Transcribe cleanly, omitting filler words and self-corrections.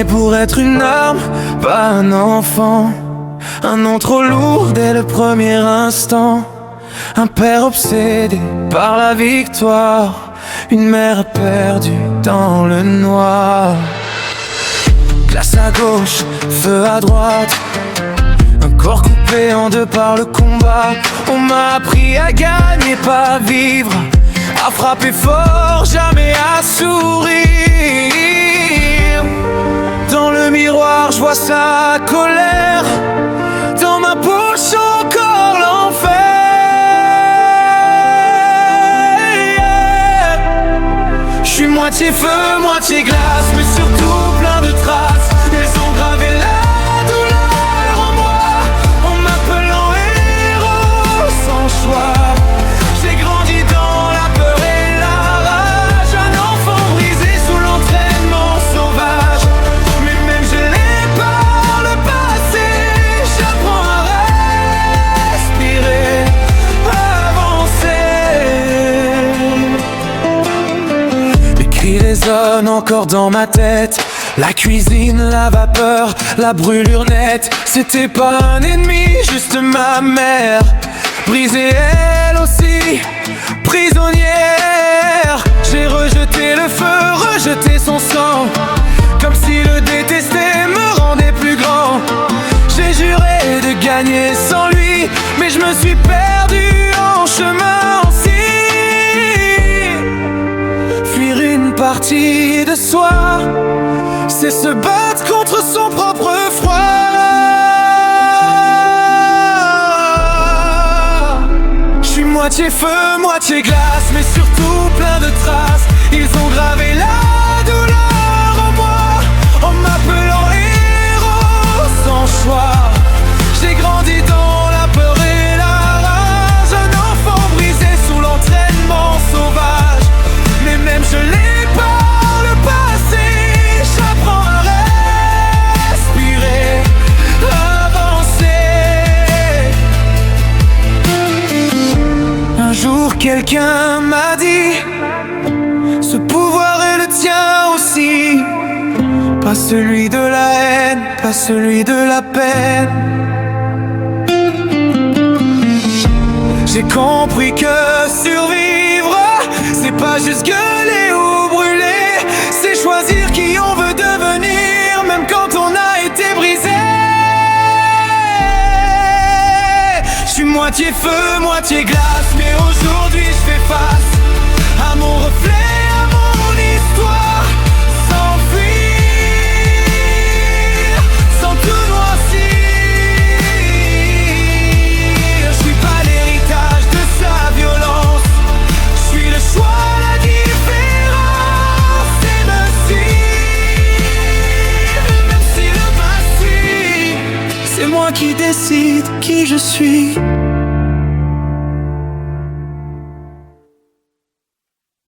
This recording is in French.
pour être une arme, pas un enfant. Un nom trop lourd dès le premier instant. Un père obsédé par la victoire, une mère perdue dans le noir. Glace à gauche, feu à droite, un corps coupé en deux par le combat. On m'a appris à gagner, pas à vivre, à frapper fort, jamais à sourire. Dans le miroir, je vois sa colère, dans ma bouche encore l'enfer. Je suis moitié feu, moitié glace, mais surtout plein de traces. Ils ont gravé la douleur en moi, en m'appelant héros sans choix. J'ai grandi dans la peur et la rage, un enfant brisé sous l'entraînement sauvage. Mais même gelé par le passé, j'apprends à respirer, avancer. Les cris résonnent encore dans ma tête. La cuisine, la vapeur, la brûlure nette. C'était pas un ennemi, juste ma mère, brisée elle aussi, prisonnière. J'ai rejeté le feu, rejeté son sang, comme si le détester me rendait plus grand. J'ai juré de gagner sans lui, mais je me suis perdu en chemin aussi. Fuir une partie de soi, c'est se battre contre son propre froid. Je suis moitié feu, moitié glace, mais surtout plein de traces. Ils ont gravé la douleur en moi, en m'appelant héros sans choix. J'ai grandi dans la peur et la rage, un enfant brisé sous l'entraînement sauvage. Mais même je l'ai par le passé, j'apprends à respirer, avancer. Un jour quelqu'un m'a dit, ce pouvoir est le tien aussi, pas celui de la haine, pas celui de la peine. J'ai compris que survivre, c'est pas juste gueuler ou brûler, c'est choisir qui on veut devenir, même quand on a été brisé. Je suis moitié feu, moitié glace, mais aujourd'hui je fais face à mon reflet, à mon histoire. S'enfuir, sans tout noircir. Je suis pas l'héritage de sa violence, je suis le choix, la différence. Et me suivre, même si le passé, c'est moi qui décide qui je suis.